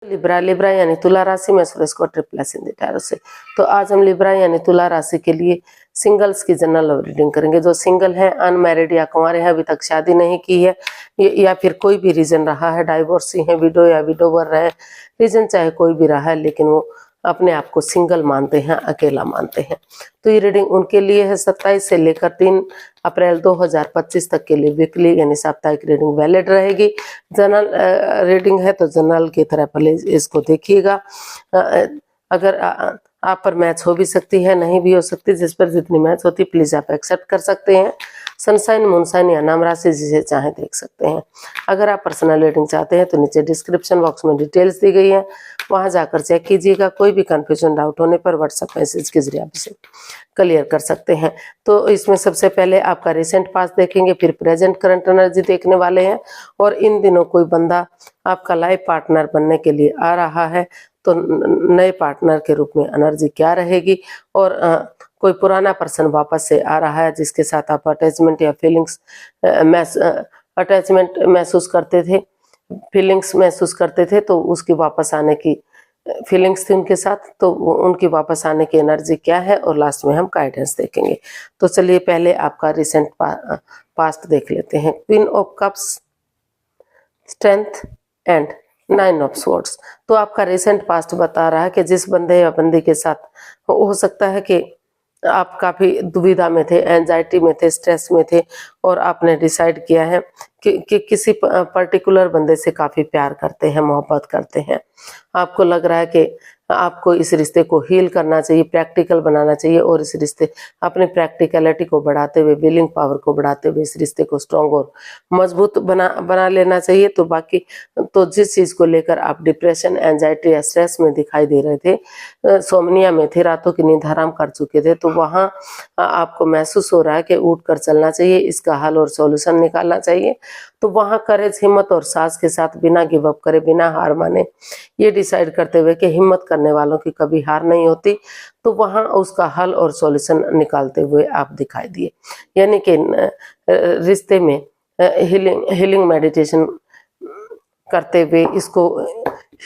Libra Libra यानी तुला राशि में सूरज को ट्रिप्लस इन द टैरो से। तो आज हम लिब्रा यानी तुला राशि के लिए सिंगल्स की जनरल लव रीडिंग करेंगे। जो सिंगल है, अनमैरिड या कुंवारे हैं, अभी तक शादी नहीं की है, या फिर कोई भी रीजन रहा है, डाइवोर्सी है, विडो या विडोवर रहे, रीजन चाहे कोई भी रहा है, लेकिन वो अपने आप को सिंगल मानते हैं, अकेला मानते हैं, तो ये रीडिंग उनके लिए है। 27 से लेकर 3 अप्रैल 2025 तक के लिए वीकली यानी साप्ताहिक रीडिंग वैलिड रहेगी। जनरल रीडिंग है तो जनरल की तरह पहले इसको देखिएगा। अगर आप पर मैच हो भी सकती है, नहीं भी हो सकती, जिस पर जितनी मैच होती प्लीज आप एक्सेप्ट कर सकते हैं। सनसाइन, मूनसाइन या नाम राशि जिसे चाहे देख सकते हैं। अगर आप पर्सनल रीडिंग चाहते हैं तो नीचे डिस्क्रिप्शन बॉक्स में डिटेल्स दी गई है, वहां जाकर चेक कीजिएगा। कोई भी कंफ्यूजन डाउट होने पर व्हाट्सएप मैसेज के जरिए आप इसे क्लियर कर सकते हैं। तो इसमें सबसे पहले आपका रिसेंट पास्ट देखेंगे, फिर प्रेजेंट करंट एनर्जी देखने वाले हैं, और इन दिनों कोई बंदा आपका लाइफ पार्टनर बनने के लिए आ रहा है तो नए पार्टनर के रूप में एनर्जी क्या रहेगी, और कोई पुराना पर्सन वापस से आ रहा है जिसके साथ आप अटैचमेंट या फीलिंग्स अटैचमेंट महसूस करते थे, फीलिंग्स महसूस करते थे, तो उसकी वापस आने की फीलिंग्स थी उनके साथ, तो उनकी वापस आने की एनर्जी क्या है, और लास्ट में हम गाइडेंस देखेंगे। तो चलिए पहले आपका रिसेंट पास्ट देख लेते हैं। Queen of cups, strength and 9 of swords. तो आपका रिसेंट पास्ट बता रहा है कि जिस बंदे या बंदी के साथ हो सकता है कि आप काफ़ी दुविधा में थे, एंजाइटी में थे, स्ट्रेस में थे, और आपने डिसाइड किया है कि किसी पर्टिकुलर बंदे से काफ़ी प्यार करते हैं, मोहब्बत करते हैं। आपको लग रहा है कि आपको इस रिश्ते को हील करना चाहिए, प्रैक्टिकल बनाना चाहिए, और इस रिश्ते अपनी प्रैक्टिकलिटी को बढ़ाते हुए, विलिंग पावर को बढ़ाते हुए इस रिश्ते को स्ट्रॉन्ग और मजबूत बना लेना चाहिए। तो बाकी तो जिस चीज़ को लेकर आप डिप्रेशन, एंजाइटी या स्ट्रेस में दिखाई दे रहे थे, सोमनिया में थे, रातों की नींद हराम कर चुके थे, तो वहाँ आपको महसूस हो रहा है कि उठ कर चलना चाहिए, इसका हल और सॉल्यूशन निकालना चाहिए। तो वहाँ करेज, हिम्मत और साहस के साथ बिना गिव अप करे, बिना हार माने, ये डिसाइड करते हुए कि हिम्मत करने वालों की कभी हार नहीं होती, तो वहाँ उसका हल और सॉल्यूशन निकालते हुए आप दिखाई दिए। यानी कि रिश्ते में हीलिंग मेडिटेशन करते हुए, इसको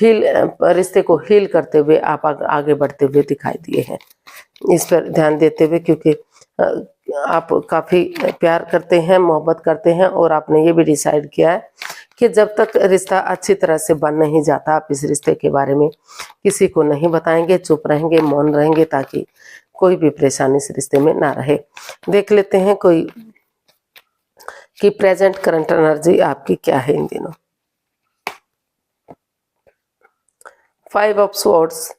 रिश्ते को हील करते हुए आप आगे बढ़ते हुए दिखाई दिए हैं। इस पर ध्यान देते हुए, क्योंकि आप काफ़ी प्यार करते हैं, मोहब्बत करते हैं, और आपने ये भी डिसाइड किया है कि जब तक रिश्ता अच्छी तरह से बन नहीं जाता, आप इस रिश्ते के बारे में किसी को नहीं बताएंगे, चुप रहेंगे, मौन रहेंगे, ताकि कोई भी परेशानी इस रिश्ते में ना रहे। देख लेते हैं कोई कि प्रेजेंट करंट एनर्जी आपकी क्या है इन दिनों। 5 of swords,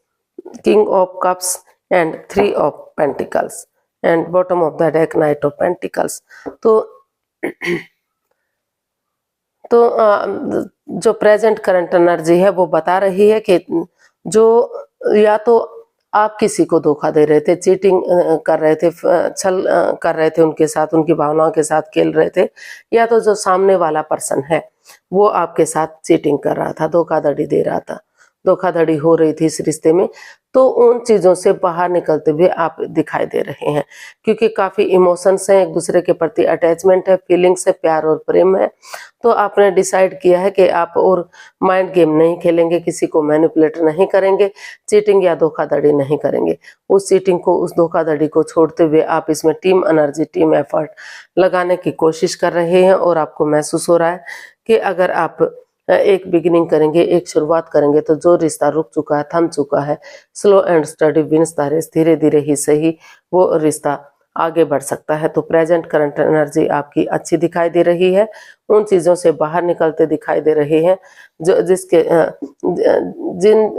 king of cups and 3 of pentacles, and bottom of the deck night of pentacles. तो जो प्रेजेंट करंट एनर्जी है वो बता रही है कि जो या तो आप किसी को धोखा दे रहे थे, चीटिंग कर रहे थे, छल कर रहे थे उनके साथ, उनकी भावनाओं के साथ खेल रहे थे, या तो जो सामने वाला पर्सन है वो आपके साथ चीटिंग कर रहा था, धोखाधड़ी दे रहा था, धोखाधड़ी हो रही थी इस रिश्ते में। तो उन चीज़ों से बाहर निकलते हुए आप दिखाई दे रहे हैं, क्योंकि काफ़ी इमोशंस हैं, एक दूसरे के प्रति अटैचमेंट है, फीलिंग्स है, प्यार और प्रेम है। तो आपने डिसाइड किया है कि आप और माइंड गेम नहीं खेलेंगे, किसी को मैनिपुलेट नहीं करेंगे, चीटिंग या धोखाधड़ी नहीं करेंगे। उस चीटिंग को, उस धोखाधड़ी को छोड़ते हुए आप इसमें टीम एनर्जी, टीम एफर्ट लगाने की कोशिश कर रहे हैं, और आपको महसूस हो रहा है कि अगर आप एक बिगिनिंग करेंगे, एक शुरुआत करेंगे, तो जो रिश्ता रुक चुका है, थम चुका है, slow and steady wins the race, धीरे धीरे ही सही वो रिश्ता आगे बढ़ सकता है। तो प्रेजेंट करंट एनर्जी आपकी अच्छी दिखाई दे रही है, उन चीज़ों से बाहर निकलते दिखाई दे रहे हैं जो जिन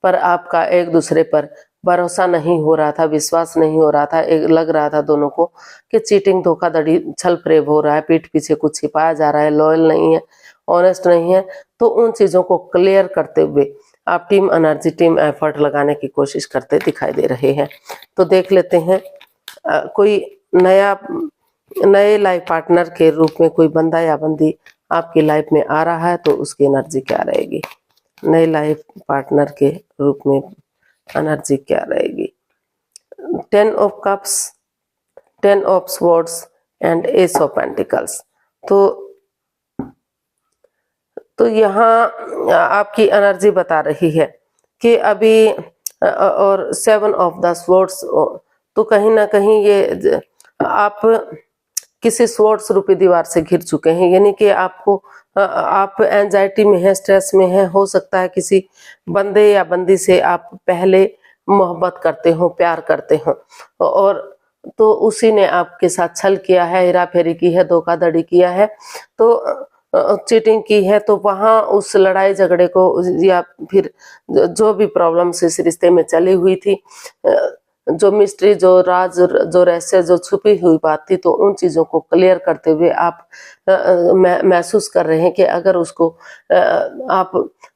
पर आपका एक दूसरे पर भरोसा नहीं हो रहा था, विश्वास नहीं हो रहा था, एक लग रहा था दोनों को कि चीटिंग, धोखाधड़ी, छल प्रेम हो रहा है, पीठ पीछे कुछ छिपाया जा रहा है, लॉयल नहीं है, ऑनेस्ट नहीं है। तो उन चीज़ों को क्लियर करते हुए आप टीम एनर्जी, टीम एफर्ट लगाने की कोशिश करते दिखाई दे रहे हैं। तो देख लेते हैं कोई नए लाइफ पार्टनर के रूप में कोई बंदा या बंदी आपकी लाइफ में आ रहा है, तो उसकी एनर्जी क्या रहेगी। नए लाइफ पार्टनर के रूप में एनर्जी क्या रहेगी। 10 of cups, 10 of swords and S of pentacles. तो तो यहाँ आपकी एनर्जी बता रही है कि अभी और 7 ऑफ द स्वॉर्ड्स, तो कहीं ना कहीं ये आप किसी स्वॉर्ड्स रूपी दीवार से घिर चुके हैं, यानी कि आप एंजाइटी में है, स्ट्रेस में है। हो सकता है किसी बंदे या बंदी से आप पहले मोहब्बत करते हो, प्यार करते हो, और तो उसी ने आपके साथ छल किया है, हेरा फेरी की है, धोखाधड़ी किया है, तो चीटिंग की है। तो वहां उस लड़ाई झगड़े को या फिर जो भी प्रॉब्लम्स इस रिश्ते में चली हुई थी, जो मिस्ट्री, जो राज, जो रहस्य, जो छुपी हुई बात थी, तो उन चीजों को क्लियर करते हुए आप महसूस कर रहे हैं कि अगर उसको आप,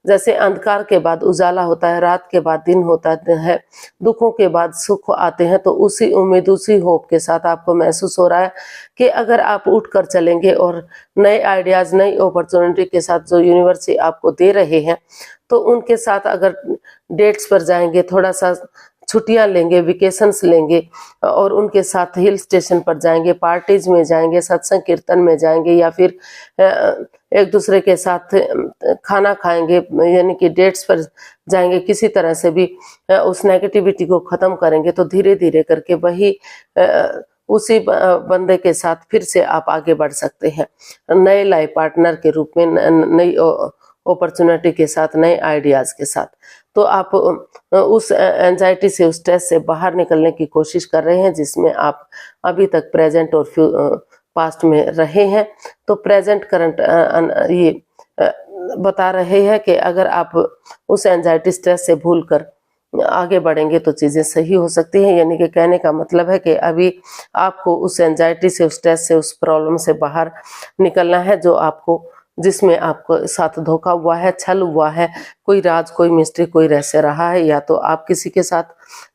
जैसे अंधकार के बाद उजाला होता है, रात के बाद दिन होता है, दुखों के बाद सुख आते हैं, तो उसी उम्मीद, उसी होप के साथ आपको महसूस हो रहा है कि अगर आप उठकर चलेंगे और नए आइडियाज, नई अपॉर्चुनिटी के साथ जो यूनिवर्स आपको दे रहे हैं, तो उनके साथ अगर डेट्स पर जाएंगे, थोड़ा सा छुट्टियां लेंगे, वेकेशंस लेंगे, और उनके साथ हिल स्टेशन पर जाएंगे, पार्टीज में जाएंगे, सत्संग कीर्तन में जाएंगे, या फिर एक दूसरे के साथ खाना खाएंगे, यानी कि डेट्स पर जाएंगे, किसी तरह से भी उस नेगेटिविटी को खत्म करेंगे, तो धीरे धीरे करके वही उसी बंदे के साथ फिर से आप आगे बढ़ सकते हैं, नए लाइफ पार्टनर के रूप में, नई अपॉर्चुनिटी के साथ, नए आइडियाज के साथ। तो आप उस एंजाइटी से, उस स्ट्रेस से बाहर निकलने की कोशिश कर रहे हैं, जिसमें आप अभी तक प्रेजेंट और पास्ट में रहे हैं। तो प्रेजेंट करंट ये बता रहे हैं कि अगर आप उस एंजाइटी, स्ट्रेस से भूलकर आगे बढ़ेंगे तो चीजें सही हो सकती हैं। यानी कि कहने का मतलब है कि अभी आपको उस एंजाइटी से, उस स्ट्रेस से, उस प्रॉब्लम से बाहर निकलना है, जो आपको, जिसमें आपको साथ धोखा हुआ है, छल हुआ है, कोई राज, कोई मिस्ट्री, कोई रहस्य रहा है, या तो आप किसी के साथ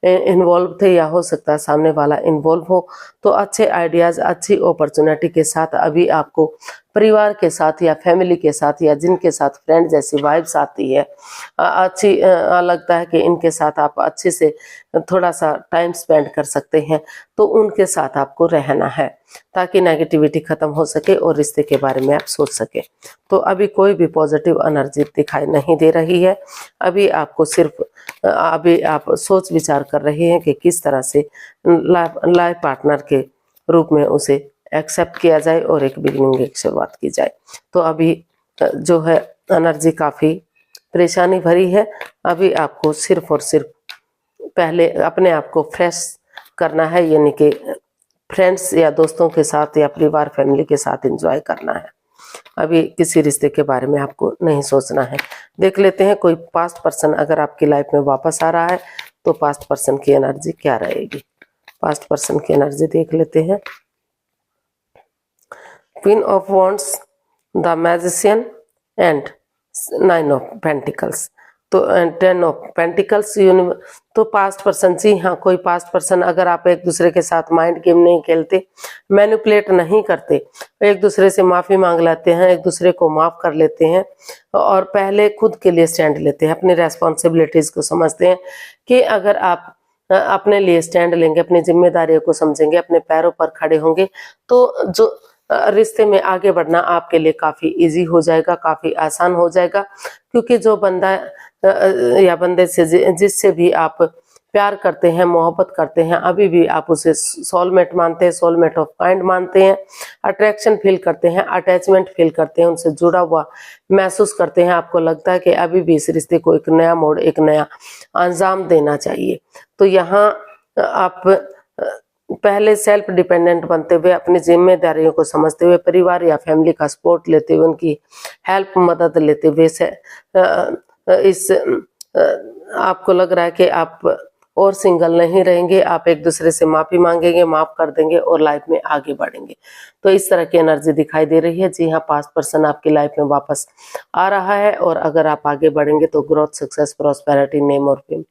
इन्वॉल्व थे, या हो सकता है सामने वाला इन्वॉल्व हो। तो अच्छे आइडियाज, अच्छी अपॉर्चुनिटी के साथ अभी आपको परिवार के साथ या फैमिली के साथ, या जिनके साथ फ्रेंड जैसी वाइब्स आती है, अच्छी लगता है कि इनके साथ आप अच्छे से थोड़ा सा टाइम स्पेंड कर सकते हैं, तो उनके साथ आपको रहना है, ताकि नेगेटिविटी खत्म हो सके और रिश्ते के बारे में आप सोच सके। तो अभी कोई भी पॉजिटिव एनर्जी दिखाई नहीं दे रही है। अभी आपको सिर्फ अभी आप सोच विचार कर रहे हैं कि किस तरह से लाइफ पार्टनर के रूप में उसे एक्सेप्ट किया जाए और एक बिगिनिंग, एक शुरुआत की जाए। तो अभी जो है एनर्जी काफी परेशानी भरी है। अभी आपको सिर्फ और सिर्फ पहले अपने आप को फ्रेश करना है, यानी कि फ्रेंड्स या दोस्तों के साथ या परिवार, फैमिली के साथ एंजॉय करना है। अभी किसी रिश्ते के बारे में आपको नहीं सोचना है। देख लेते हैं कोई पास्ट पर्सन अगर आपकी लाइफ में वापस आ रहा है, तो पास्ट पर्सन की एनर्जी क्या रहेगी। पास्ट पर्सन की एनर्जी देख लेते हैं। Queen of wands, the magician and 9 of pentacles, तो 10 ऑफ पेंटिकल्स। तो पास्ट पर्सन, जी हाँ, कोई पास्ट पर्सन, अगर आप एक दूसरे के साथ माइंड गेम नहीं खेलते, मैनिपुलेट नहीं करते, एक दूसरे से माफी मांग लेते हैं, एक दूसरे को माफ कर लेते हैं, और पहले खुद के लिए स्टैंड लेते हैं, अपनी रेस्पॉन्सिबिलिटीज को समझते हैं कि अगर आप अपने लिए स्टैंड लेंगे, अपनी जिम्मेदारियों को समझेंगे, अपने पैरों पर खड़े होंगे, तो जो रिश्ते में आगे बढ़ना आपके लिए काफी इजी हो जाएगा, काफी आसान हो जाएगा। क्योंकि जो बंदा या बंदे से जिससे भी आप प्यार करते हैं, मोहब्बत करते हैं, अभी भी आप उसे सोलमेट मानते हैं, सोलमेट ऑफ काइंड मानते हैं, अट्रैक्शन फील करते हैं, अटैचमेंट फील करते हैं, उनसे जुड़ा हुआ महसूस करते हैं। आपको लगता है कि अभी भी इस रिश्ते को एक नया मोड़, एक नया अंजाम देना चाहिए। तो यहाँ आप पहले सेल्फ डिपेंडेंट बनते हुए, अपनी जिम्मेदारियों को समझते हुए, परिवार या फैमिली का सपोर्ट लेते हुए, उनकी हेल्प, मदद लेते हुए आपको लग रहा है कि आप और सिंगल नहीं रहेंगे, आप एक दूसरे से माफी मांगेंगे, माफ कर देंगे और लाइफ में आगे बढ़ेंगे। तो इस तरह की एनर्जी दिखाई दे रही है। जी हाँ, पास्ट पर्सन आपकी लाइफ में वापस आ रहा है, और अगर आप आगे बढ़ेंगे तो ग्रोथ, सक्सेस, प्रॉस्पेरिटी, नेम और फेम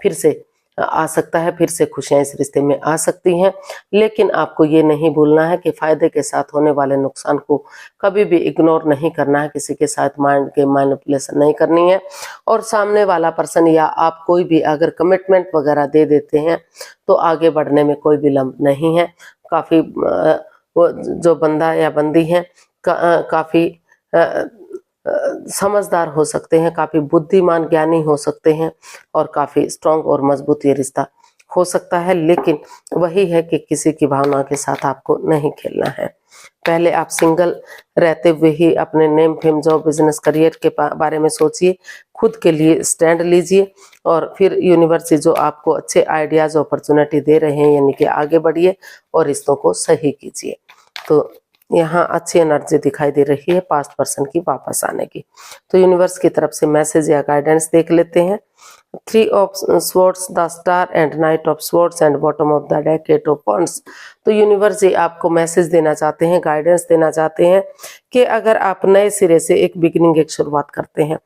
फिर से आ सकता है, फिर से खुशियां इस रिश्ते में आ सकती हैं। लेकिन आपको ये नहीं भूलना है कि फायदे के साथ होने वाले नुकसान को कभी भी इग्नोर नहीं करना है, किसी के साथ माइंड के मैनिपुलेशन नहीं करनी है। और सामने वाला पर्सन या आप कोई भी अगर कमिटमेंट वगैरह दे देते हैं तो आगे बढ़ने में कोई विलंब नहीं है। काफी जो बंदा या बंदी है काफी समझदार हो सकते हैं, काफी बुद्धिमान ज्ञानी हो सकते हैं और काफी स्ट्रांग और मजबूत ये रिश्ता हो सकता है। लेकिन वही है कि किसी की भावना के साथ आपको नहीं खेलना है। पहले आप सिंगल रहते हुए ही अपने name fame job business career के बारे में सोचिए, खुद के लिए स्टैंड लीजिए और फिर यूनिवर्स जो आपको अच्छे आइडियाज अपॉर्चुनिटी दे रहे हैं यानी कि आगे बढ़िए और रिश्तों को सही कीजिए। तो यहाँ अच्छी एनर्जी दिखाई दे रही है पास्ट पर्सन की वापस आने की। तो यूनिवर्स की तरफ से मैसेज या गाइडेंस देख लेते हैं। 3 of swords, the star and night of swords and bottom of the deck 8 of wands. तो यूनिवर्स जी आपको मैसेज देना चाहते हैं, गाइडेंस देना चाहते हैं कि अगर आप नए सिरे से एक बिगिनिंग, एक शुरुआत करते हैं,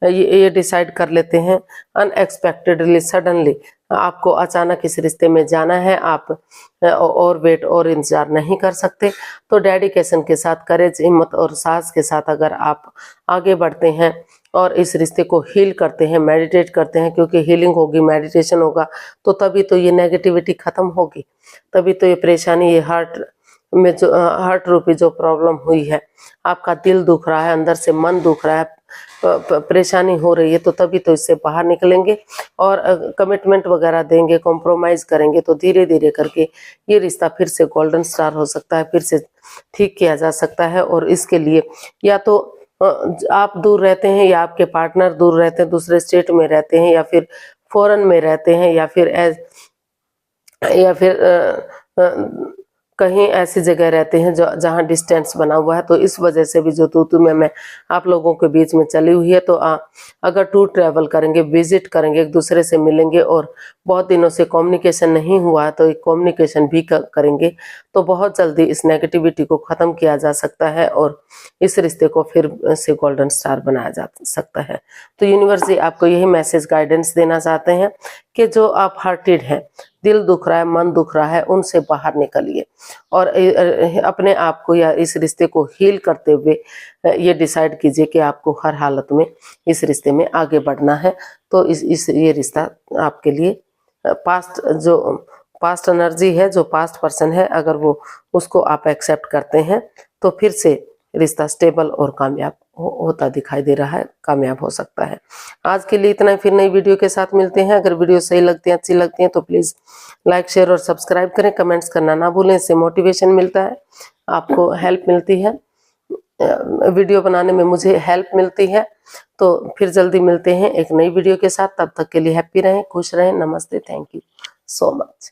ये डिसाइड कर लेते हैं अनएक्सपेक्टेडली, सडनली आपको अचानक इस रिश्ते में जाना है, आप और वेट और इंतजार नहीं कर सकते, तो डेडिकेशन के साथ, करेज, हिम्मत और साहस के साथ अगर आप आगे बढ़ते हैं और इस रिश्ते को हील करते हैं, मेडिटेट करते हैं, क्योंकि हीलिंग होगी, मेडिटेशन होगा, तो तभी तो ये नेगेटिविटी खत्म होगी, तभी तो ये परेशानी, ये हार्ट में जो हार्ट रूपी जो प्रॉब्लम हुई है, आपका दिल दुख रहा है, अंदर से मन दुख रहा है, परेशानी हो रही है, तो तभी तो इससे बाहर निकलेंगे और कमिटमेंट वगैरह देंगे, कॉम्प्रोमाइज करेंगे, तो धीरे धीरे करके ये रिश्ता फिर से गोल्डन स्टार हो सकता है, फिर से ठीक किया जा सकता है। और इसके लिए या तो आप दूर रहते हैं या आपके पार्टनर दूर रहते हैं, दूसरे स्टेट में रहते हैं या फिर फॉरेन में रहते हैं या फिर कहीं ऐसी जगह रहते हैं जहाँ डिस्टेंस बना हुआ है, तो इस वजह से भी जो तू मैं आप लोगों के बीच में चली हुई है, तो अगर टूर ट्रैवल करेंगे, विजिट करेंगे, एक दूसरे से मिलेंगे और बहुत दिनों से कम्युनिकेशन नहीं हुआ है तो एक कम्युनिकेशन भी करेंगे, तो बहुत जल्दी इस नेगेटिविटी को ख़त्म किया जा सकता है और इस रिश्ते को फिर से गोल्डन स्टार बनाया जा सकता है। तो यूनिवर्स जी आपको यही मैसेज गाइडेंस देना चाहते हैं कि जो आप हार्टेड हैं, दिल दुख रहा है, मन दुख रहा है, उनसे बाहर निकलिए और अपने आप को या इस रिश्ते को हील करते हुए ये डिसाइड कीजिए कि आपको हर हालत में इस रिश्ते में आगे बढ़ना है। तो ये रिश्ता आपके लिए पास्ट एनर्जी है, जो पास्ट पर्सन है, अगर वो उसको आप एक्सेप्ट करते हैं तो फिर से रिश्ता स्टेबल और कामयाब होता दिखाई दे रहा है, कामयाब हो सकता है। आज के लिए इतना ही, फिर नई वीडियो के साथ मिलते हैं। अगर वीडियो सही लगती है, अच्छी लगती है तो प्लीज़ लाइक, शेयर और सब्सक्राइब करें, कमेंट्स करना ना भूलें, इससे मोटिवेशन मिलता है, आपको हेल्प मिलती है, वीडियो बनाने में मुझे हेल्प मिलती है। तो फिर जल्दी मिलते हैं एक नई वीडियो के साथ, तब तक के लिए हैप्पी रहें, खुश रहें, नमस्ते, थैंक यू सो मच।